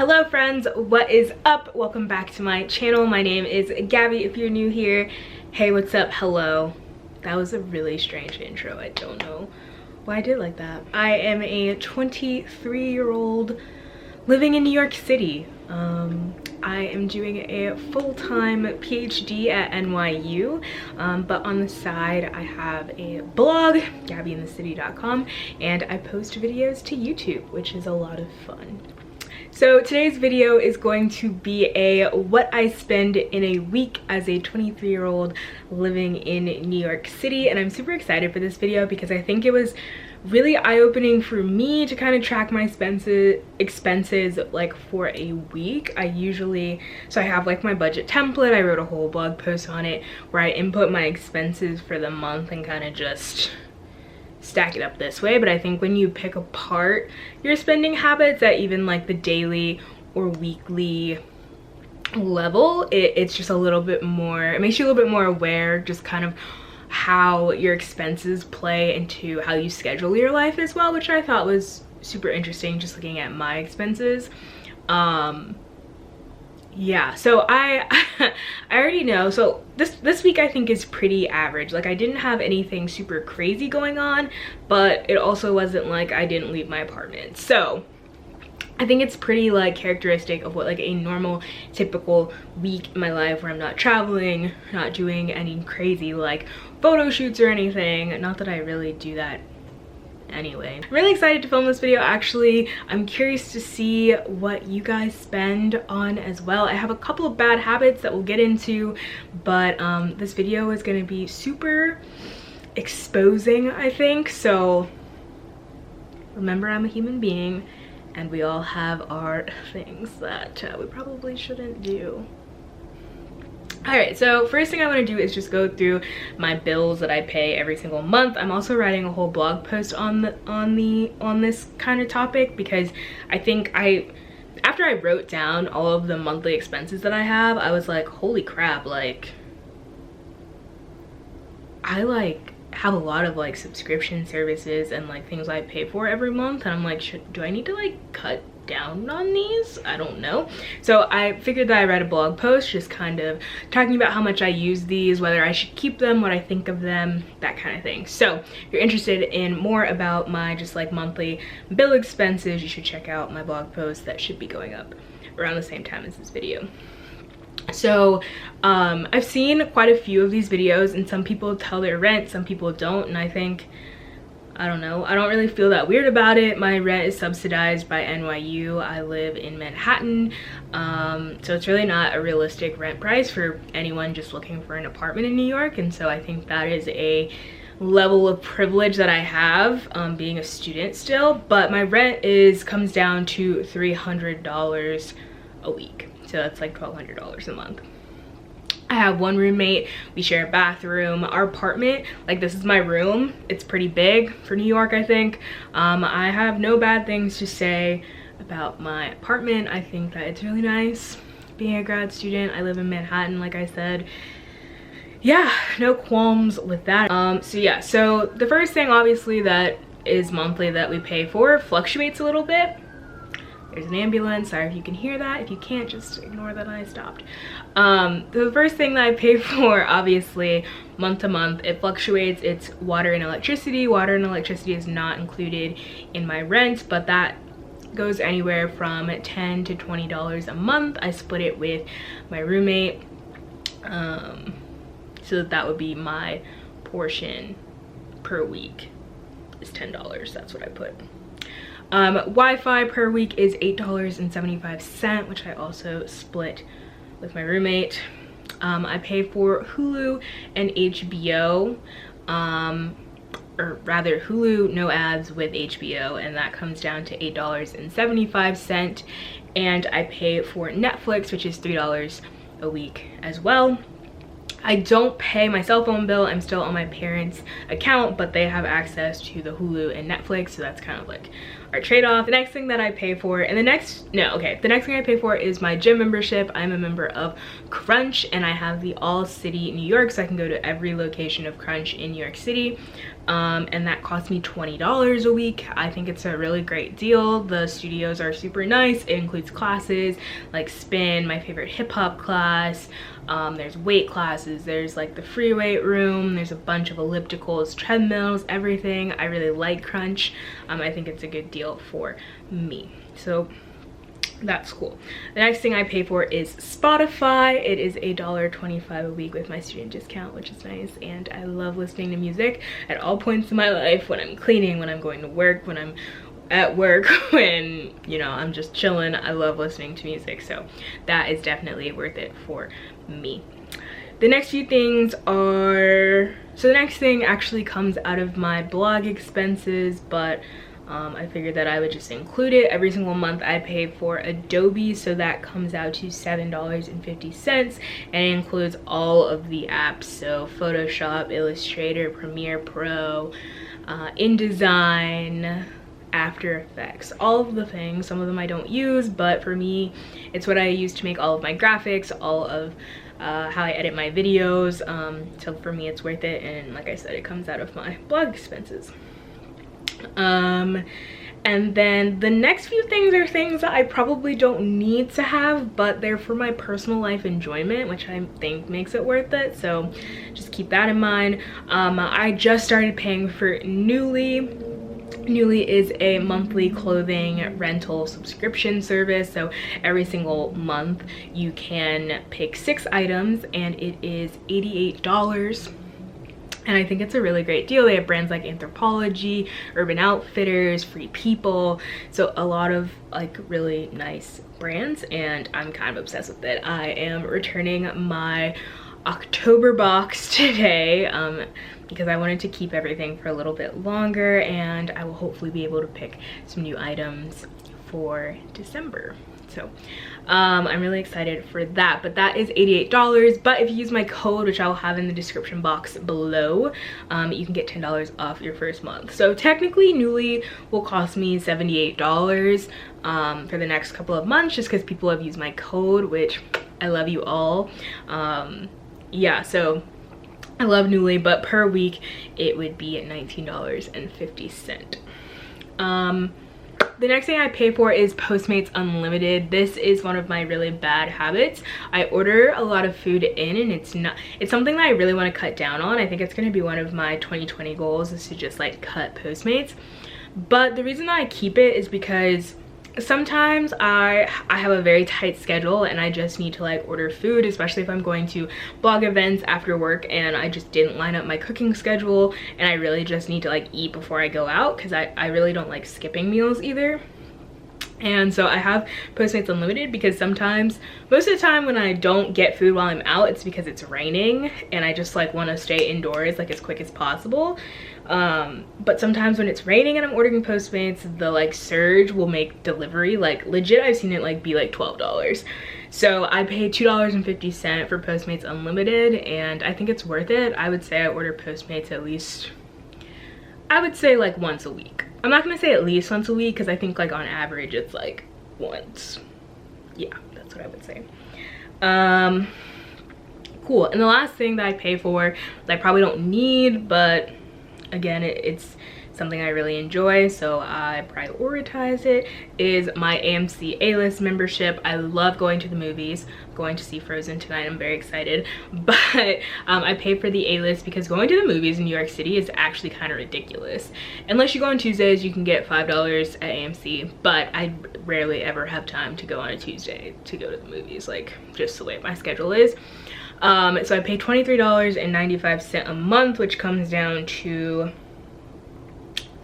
Hello friends, what is up? Welcome back to my channel. My name is Gabby if you're new here. Hey, what's up? Hello. That was a really strange intro. I don't know why I did like that. I am a 23-year-old living in New York City. I am doing a full-time PhD at NYU, but on the side I have a blog, gabbyinthecity.com, and I post videos to YouTube, which is a lot of fun. So today's video is going to be a what I spend in a week as a 23-year-old living in New York City, and I'm super excited for this video because I think it was really eye-opening for me to kind of track my expenses like for a week. I have like my budget template. I wrote a whole blog post on it where I input my expenses for the month and kind of just stack it up this way. But I think when you pick apart your spending habits at even like the daily or weekly level, it's just a little bit more, it makes you a little bit more aware just kind of how your expenses play into how you schedule your life as well, which I thought was super interesting just looking at my expenses. Yeah, so I already know. So this week I think is pretty average. Like, I didn't have anything super crazy going on, but it also wasn't like I didn't leave my apartment. So I think it's pretty like characteristic of what like a normal typical week in my life where I'm not traveling, not doing any crazy like photo shoots or anything. Not that I really do that anyway. I'm really excited to film this video. Actually, I'm curious to see what you guys spend on as well. I have a couple of bad habits that we'll get into, but this video is going to be super exposing, I think. So remember, I'm a human being and we all have our things that we probably shouldn't do. Alright, so first thing I want to do is just go through my bills that I pay every single month. I'm also writing a whole blog post on this kind of topic because I think after I wrote down all of the monthly expenses that I have, I was like, holy crap, like I like have a lot of like subscription services and like things I pay for every month, and I'm like, do I need to like cut down on these? I don't know. So I figured that I write a blog post just kind of talking about how much I use these, whether I should keep them, what I think of them, that kind of thing. So if you're interested in more about my just like monthly bill expenses, you should check out my blog post that should be going up around the same time as this video. So I've seen quite a few of these videos, and some people tell their rent, some people don't, and I think, I don't know, I don't really feel that weird about it. My rent is subsidized by NYU. I live in Manhattan, so it's really not a realistic rent price for anyone just looking for an apartment in New York, and so I think that is a level of privilege that I have being a student still. But my rent comes down to $300 a week. So that's like $1,200 a month. I have one roommate, we share a bathroom. Our apartment, like this is my room, it's pretty big for New York, I think. I have no bad things to say about my apartment. I think that it's really nice being a grad student. I live in Manhattan, like I said. Yeah, no qualms with that. So yeah, so the first thing obviously that is monthly that we pay for fluctuates a little bit. There's an ambulance. Sorry if you can hear that. If you can't, just ignore that I stopped. The first thing that I pay for, obviously, month to month, it fluctuates. It's water and electricity. Water and electricity is not included in my rent, but that goes anywhere from $10 to $20 a month. I split it with my roommate, so that would be my portion per week is $10. That's what I put. Wi-Fi per week is $8.75, which I also split with my roommate. I pay for Hulu and HBO, or rather Hulu no ads with HBO, and that comes down to $8.75. And I pay for Netflix, which is $3 a week as well. I don't pay my cell phone bill. I'm still on my parents' account, but they have access to the Hulu and Netflix, so that's kind of like our trade-off. The next thing that I pay for, and the next thing I pay for is my gym membership. I'm a member of Crunch, and I have the All City New York, so I can go to every location of Crunch in New York City. and that cost me $20 a week. I think it's a really great deal. The studios are super nice. It includes classes like spin, my favorite hip-hop class. There's weight classes, there's like the free weight room, there's a bunch of ellipticals, treadmills, everything. I really like Crunch. I think it's a good deal for me, so that's cool. The next thing I pay for is Spotify. It is $1.25 a week with my student discount, which is nice, and I love listening to music at all points in my life. When I'm cleaning, when I'm going to work, when I'm at work, when, you know, I'm just chilling. I love listening to music, so that is definitely worth it for me. The next few things are, so the next thing actually comes out of my blog expenses, but I figured that I would just include it. Every single month I pay for Adobe, so that comes out to $7.50, and it includes all of the apps, so Photoshop, Illustrator, Premiere Pro, InDesign, After Effects, all of the things. Some of them I don't use, but for me it's what I use to make all of my graphics, all of how I edit my videos, so for me it's worth it, and like I said, it comes out of my blog expenses. And then the next few things are things that I probably don't need to have, but they're for my personal life enjoyment, which I think makes it worth it, so just keep that in mind. I just started paying for Nuuly. Nuuly is a monthly clothing rental subscription service, so every single month you can pick 6 items and it is $88. And I think it's a really great deal. They have brands like Anthropologie, Urban Outfitters, Free People, so a lot of like really nice brands, and I'm kind of obsessed with it. I am returning my October box today because I wanted to keep everything for a little bit longer, and I will hopefully be able to pick some new items for December. So I'm really excited for that, but that is $88. But if you use my code, which I will have in the description box below, you can get $10 off your first month. So technically Nuuly will cost me $78 for the next couple of months, just because people have used my code, which I love you all. Yeah, so I love Nuuly, but per week it would be at $19.50. The next thing I pay for is Postmates Unlimited. This is one of my really bad habits. I order a lot of food in, and it's something that I really want to cut down on. I think it's going to be one of my 2020 goals, is to just like cut Postmates. But the reason that I keep it is because sometimes I have a very tight schedule and I just need to like order food, especially if I'm going to blog events after work and I just didn't line up my cooking schedule, and I really just need to like eat before I go out, because I really don't like skipping meals either. And so I have Postmates Unlimited because sometimes, most of the time when I don't get food while I'm out, it's because it's raining and I just like want to stay indoors like as quick as possible. But sometimes when it's raining and I'm ordering Postmates, the like surge will make delivery, like legit I've seen it like be like $12. So I pay $2.50 for Postmates Unlimited, and I think it's worth it. I would say I order Postmates at least, I would say like once a week. I'm not gonna say at least once a week, because I think like on average it's like once. Yeah, that's what I would say. Cool. And the last thing that I pay for that I probably don't need, but again it's something I really enjoy, so I prioritize it, is my AMC A-list membership. I love going to the movies. I'm going to see Frozen tonight. I'm very excited, but I pay for the A-list because going to the movies in New York City is actually kind of ridiculous. Unless you go on Tuesdays, you can get $5 at AMC, but I rarely ever have time to go on a Tuesday to go to the movies, like just the way my schedule is. So I pay $23.95 a month, which comes down to,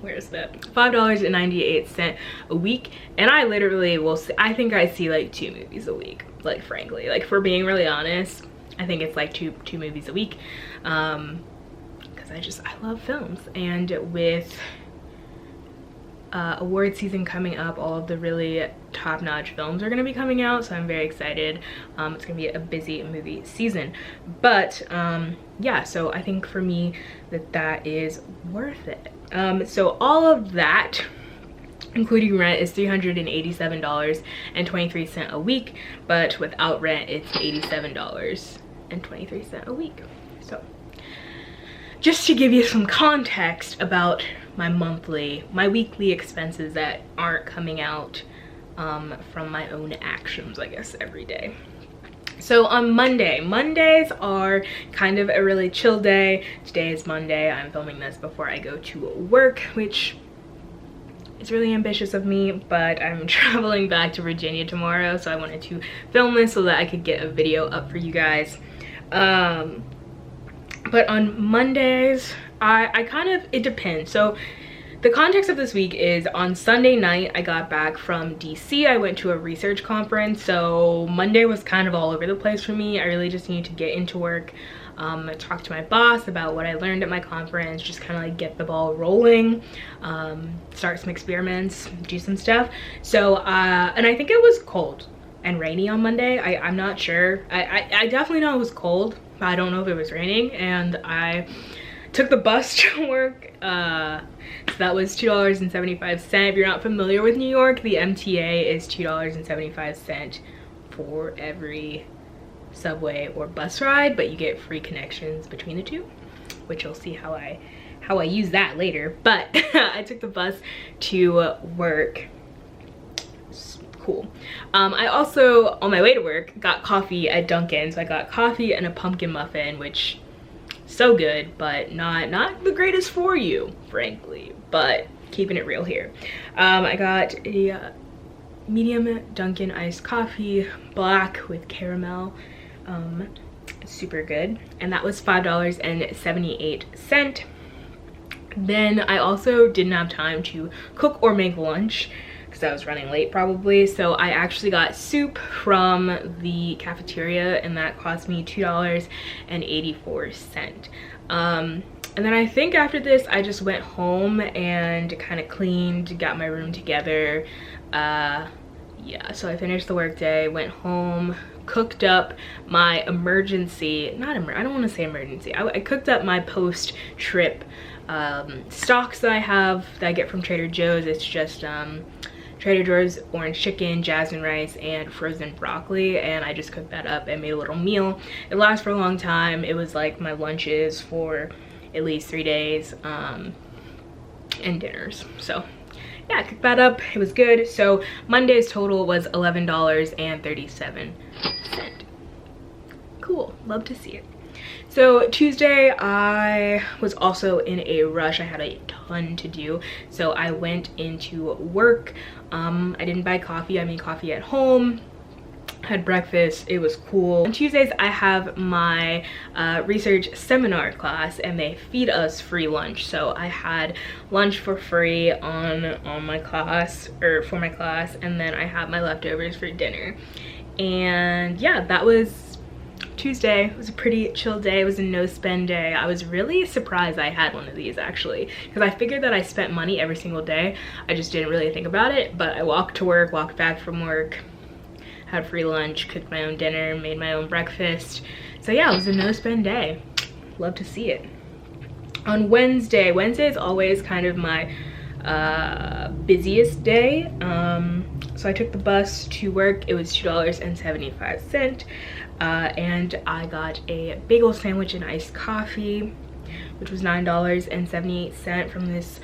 where's that, $5.98 a week, and I literally will see, I think I see like 2 movies a week, like frankly, like for being really honest, I think it's like two movies a week, because I love films, and with award season coming up, all of the really top-notch films are going to be coming out, so I'm very excited. It's going to be a busy movie season, but yeah, so I think for me that is worth it. So all of that, including rent, is $387.23 a week, but without rent it's $87.23 a week. So just to give you some context about my weekly expenses that aren't coming out from my own actions, I guess, every day. So on Mondays are kind of a really chill day. Today is Monday. I'm filming this before I go to work, which is really ambitious of me, but I'm traveling back to Virginia tomorrow, so I wanted to film this so that I could get a video up for you guys. But on Mondays, I kind of, it depends. So the context of this week is on Sunday night, I got back from DC. I went to a research conference, so Monday was kind of all over the place for me. I really just needed to get into work, talk to my boss about what I learned at my conference, just kind of like get the ball rolling, start some experiments, do some stuff. So, and I think it was cold and rainy on Monday. I'm not sure. I definitely know it was cold, but I don't know if it was raining. And I took the bus to work. So that was $2.75. If you're not familiar with New York, the MTA is $2.75 for every subway or bus ride, but you get free connections between the two, which you'll see how I use that later. But I took the bus to work. Cool. I also, on my way to work, got coffee at Dunkin'. So I got coffee and a pumpkin muffin, which so good, but not the greatest for you, frankly, but keeping it real here. I got a medium Dunkin' iced coffee, black with caramel, super good, and that was $5.78. Then I also didn't have time to cook or make lunch because I was running late probably, so I actually got soup from the cafeteria, and that cost me $2.84. And then I think after this I just went home and kind of cleaned, got my room together. Yeah, so I finished the workday, went home, cooked up my I don't want to say emergency, I cooked up my post-trip stocks that I get from Trader Joe's. It's just Trader Joe's orange chicken, jasmine rice, and frozen broccoli, and I just cooked that up and made a little meal. It lasts for a long time. It was like my lunches for at least 3 days, and dinners. So yeah, I cooked that up. It was good. So Monday's total was $11.37. Cool, love to see it. So Tuesday, I was also in a rush. I had a ton to do, so I went into work. I didn't buy coffee. I made coffee at home, had breakfast. It was cool. On Tuesdays, I have my research seminar class, and they feed us free lunch. So I had lunch for free on my class, or for my class, and then I had my leftovers for dinner. And yeah, that was Tuesday. It was a pretty chill day. It was a no spend day. I was really surprised I had one of these, actually, because I figured that I spent money every single day. I just didn't really think about it, but I walked to work, walked back from work, had free lunch, cooked my own dinner, made my own breakfast. So yeah, it was a no spend day. Love to see it. On Wednesday is always kind of my busiest day. So I took the bus to work. It was $2.75. And I got a bagel sandwich and iced coffee, which was $9.78 from this.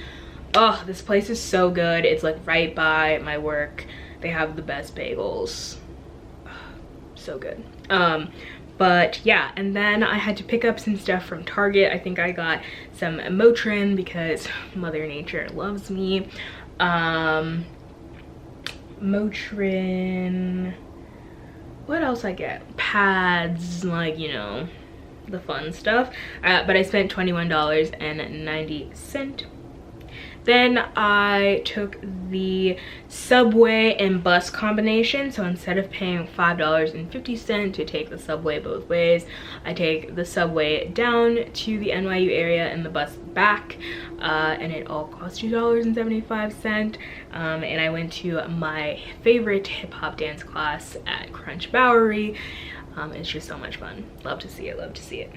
Oh, this place is so good. It's like right by my work. They have the best bagels. So good. But yeah, and then I had to pick up some stuff from Target. I think I got some Motrin because Mother Nature loves me. Motrin, what else I get? Pads, like, you know, the fun stuff. But I spent $21.90. Then I took the subway and bus combination. So instead of paying $5.50 to take the subway both ways, I take the subway down to the NYU area and the bus back, and it all cost $2.75. And I went to my favorite hip-hop dance class at Crunch Bowery. It's just so much fun. Love to see it, love to see it.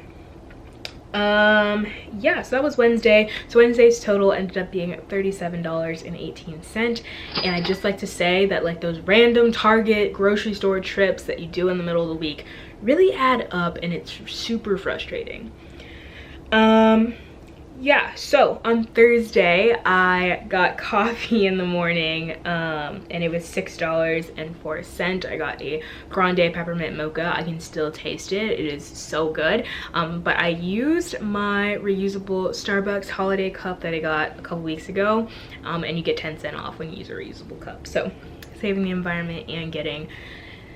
Yeah, so that was Wednesday. So Wednesday's total ended up being $37.18. And I'd just like to say that, like, those random Target grocery store trips that you do in the middle of the week really add up, and it's super frustrating. yeah, so on Thursday I got coffee in the morning, and it was $6.04. I got a grande peppermint mocha. I can still taste it. It is so good. But I used my reusable Starbucks holiday cup that I got a couple weeks ago, and you get 10% off when you use a reusable cup. So saving the environment and getting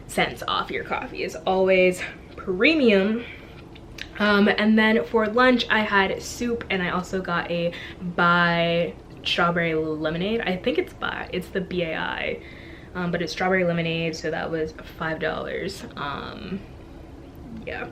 cents off your coffee is always premium. And then for lunch I had soup, and I also got a Bai strawberry lemonade. I think it's the BAI, but it's strawberry lemonade, so that was $5. Yeah.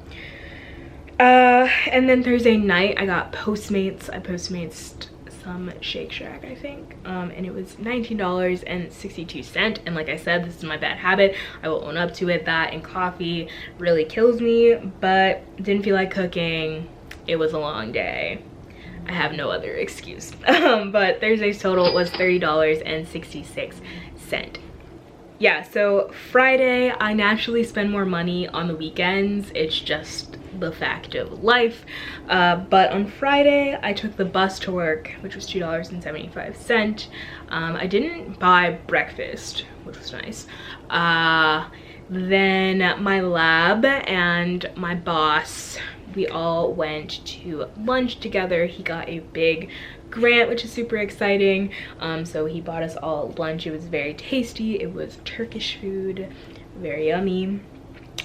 And then Thursday night I got Postmates. I Postmates some Shake Shack, I think, and it was $19.62. and like I said, this is my bad habit. I will own up to it. That and coffee really kills me, but didn't feel like cooking. It was a long day. I have no other excuse. But Thursday's total was $30.66. Yeah, so Friday I naturally spend more money on the weekends. It's just the fact of life. But on Friday I took the bus to work, which was $2.75. I didn't buy breakfast, which was nice. Then my lab and my boss, we all went to lunch together. He got a big grant, which is super exciting. So he bought us all lunch. It was very tasty. It was Turkish food, very yummy.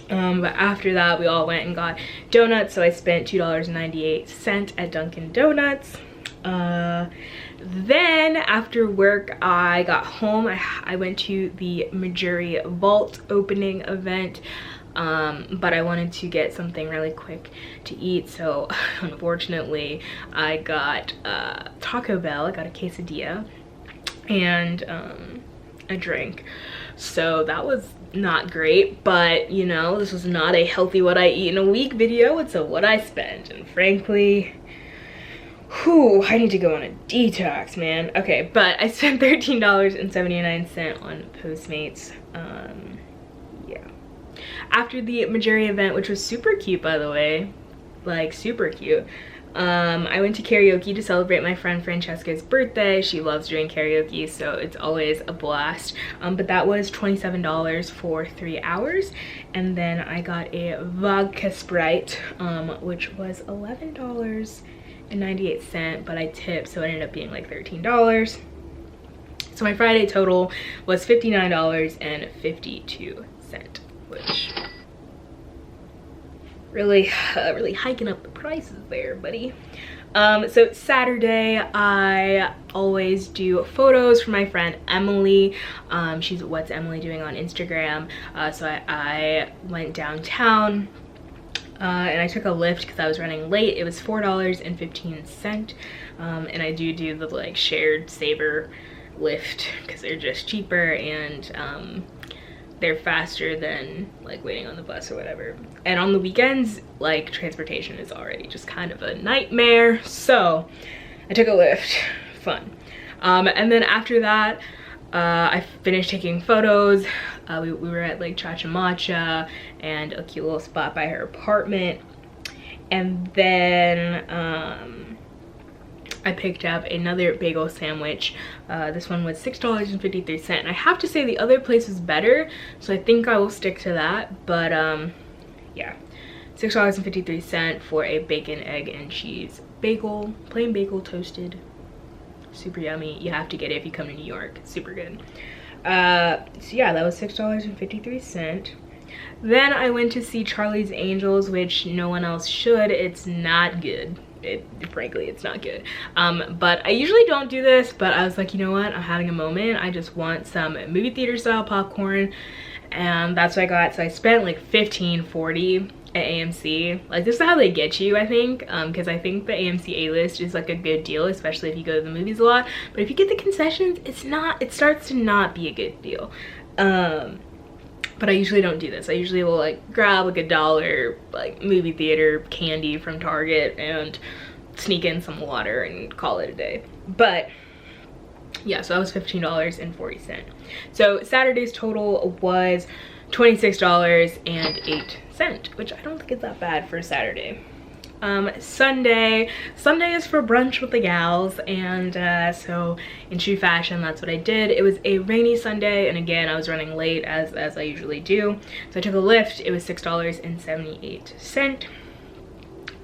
But after that we all went and got donuts, so I spent $2.98 at Dunkin' Donuts. Then after work I got home. I went to the Majuri Vault opening event, but I wanted to get something really quick to eat, so unfortunately I got Taco Bell. I got a quesadilla and a drink, so that was not great. But you know, this was not a healthy what I eat in a week video. It's a what I spend, and frankly, whew, I need to go on a detox, man. Okay, but I spent $13.79 on Postmates. Yeah. After the Majuri event, which was super cute, by the way, like super cute, I went to karaoke to celebrate my friend Francesca's birthday. She loves doing karaoke, so it's always a blast. But that was $27 for 3 hours. And then I got a vodka Sprite, which was $11.98, but I tipped, so it ended up being like $13. So my Friday total was $59.52, which really hiking up the prices there, buddy. So Saturday I always do photos for my friend Emily. She's What's Emily Doing on Instagram. So I went downtown and I took a Lyft because I was running late. It was $4.15, and I do the like shared Saver Lyft because they're just cheaper, and they're faster than like waiting on the bus or whatever. And on the weekends, like, transportation is already just kind of a nightmare, so I took a Lyft. Fun. And then after that I finished taking photos. We were at like Chacha Matcha and a cute little spot by her apartment, and then I picked up another bagel sandwich. This one was $6.53, and I have to say the other place was better, so I think I will stick to that. But yeah, $6.53 for a bacon, egg, and cheese bagel, plain bagel, toasted, super yummy. You have to get it if you come to New York. It's super good. So yeah, that was $6.53. Then I went to see Charlie's Angels, which no one else should. It's not good. Frankly, it's not good. But I usually don't do this, but I was like, you know what, I'm having a moment. I just want some movie theater style popcorn, and that's what I got. So I spent like $15.40 at AMC. Like, this is how they get you, I think, because I think the AMC A-list is like a good deal, especially if you go to the movies a lot. But if you get the concessions, it starts to not be a good deal. But I usually don't do this. I usually will like grab like $1 like movie theater candy from Target and sneak in some water and call it a day. But yeah, so that was $15.40. So Saturday's total was $26.08, which I don't think is that bad for a Saturday. Sunday is for brunch with the gals, and so in true fashion, that's what I did. It was a rainy Sunday, and again, I was running late as I usually do, so I took a Lyft. It was $6.78.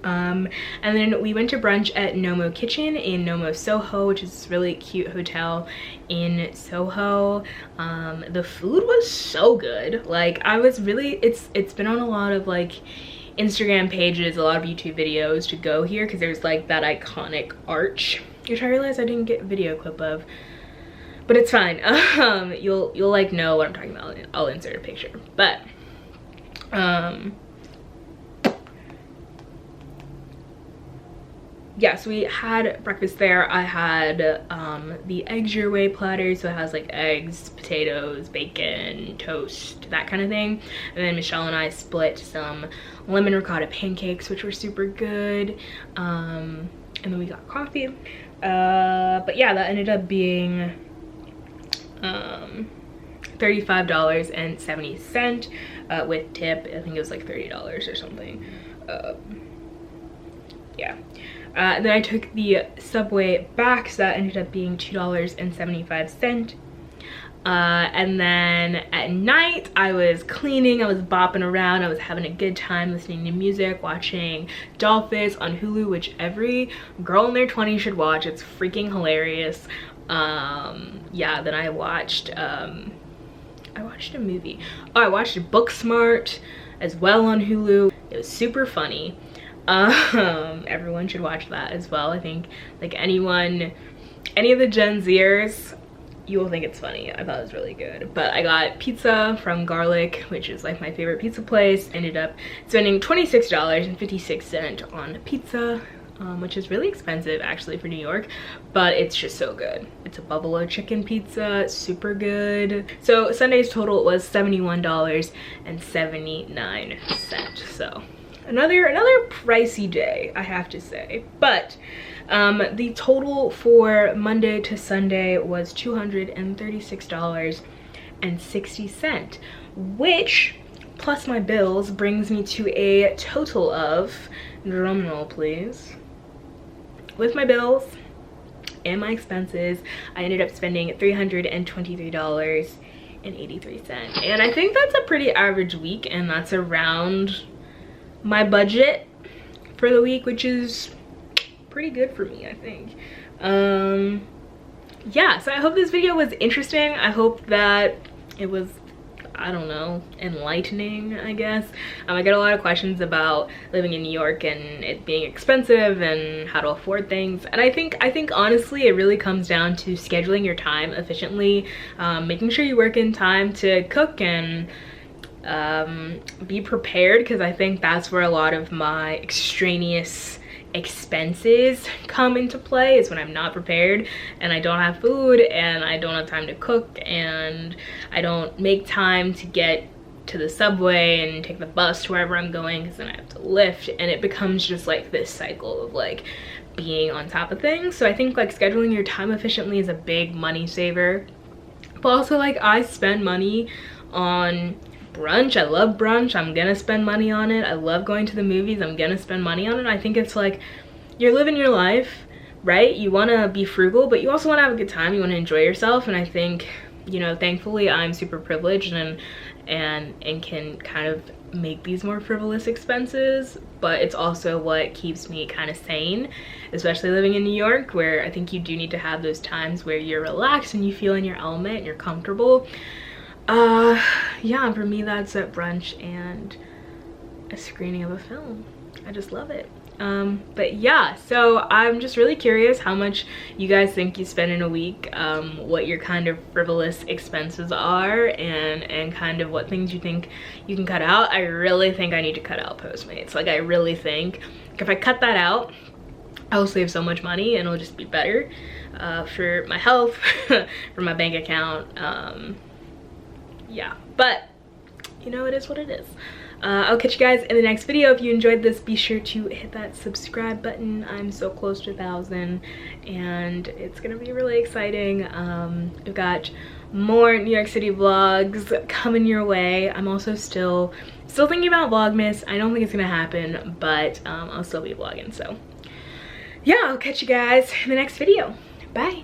And then we went to brunch at Nomo Kitchen in Nomo Soho, which is this really cute hotel in Soho. The food was so good. Like, I was really, it's been on a lot of like Instagram pages, a lot of YouTube videos to go here because there's like that iconic arch, which I realized I didn't get a video clip of, but it's fine. You'll like know what I'm talking about. I'll insert a picture. But yeah, so we had breakfast there. I had the eggs your way platter, so it has like eggs, potatoes, bacon, toast, that kind of thing. And then Michelle and I split some lemon ricotta pancakes, which were super good. And then we got coffee. But yeah, that ended up being $35.70 with tip. I think it was like $30 or something. Yeah. Then I took the subway back, so that ended up being $2.75. And then at night, I was cleaning, I was bopping around, I was having a good time listening to music, watching Dollface on Hulu, which every girl in their 20s should watch. It's freaking hilarious. Yeah, then I watched a movie. Oh, I watched Booksmart as well on Hulu. It was super funny. Everyone should watch that as well. I think like any of the Gen Zers, you will think it's funny. I thought it was really good. But I got pizza from Garlic, which is like my favorite pizza place. Ended up spending $26.56 on pizza, which is really expensive actually for New York, but it's just so good. It's a buffalo chicken pizza, super good. So Sunday's total was $71.79. So another pricey day, I have to say. But the total for Monday to Sunday was $236.60, which plus my bills brings me to a total of, drumroll please, with my bills and my expenses, I ended up spending $323.83. And I think that's a pretty average week, and that's around my budget for the week, which is pretty good for me, I think. Yeah, so I hope this video was interesting. I hope that it was, I don't know, enlightening, I guess. I get a lot of questions about living in New York and it being expensive and how to afford things, and I think honestly it really comes down to scheduling your time efficiently, making sure you work in time to cook and be prepared, because I think that's where a lot of my extraneous expenses come into play, is when I'm not prepared and I don't have food and I don't have time to cook and I don't make time to get to the subway and take the bus to wherever I'm going, because then I have to lift, and it becomes just like this cycle of like being on top of things. So I think like scheduling your time efficiently is a big money saver. But also, like, I spend money on brunch. I love brunch. I'm gonna spend money on it. I love going to the movies. I'm gonna spend money on it. I think it's like, you're living your life, right? You want to be frugal, but you also want to have a good time. You want to enjoy yourself. And I think, you know, thankfully I'm super privileged and can kind of make these more frivolous expenses, but it's also what keeps me kind of sane, especially living in New York, where I think you do need to have those times where you're relaxed and you feel in your element and you're comfortable. Yeah, for me that's at brunch and a screening of a film. I just love it. But yeah, so I'm just really curious how much you guys think you spend in a week, what your kind of frivolous expenses are, and kind of what things you think you can cut out. I really think I need to cut out Postmates. Like, I really think if I cut that out, I will save so much money and it'll just be better for my health, for my bank account. Yeah, but you know, it is what it is. I'll catch you guys in the next video. If you enjoyed this, be sure to hit that subscribe button. I'm so close to 1,000 and it's gonna be really exciting. I've got more New York City vlogs coming your way. I'm also still thinking about Vlogmas. I don't think it's gonna happen, but I'll still be vlogging. So yeah, I'll catch you guys in the next video. Bye.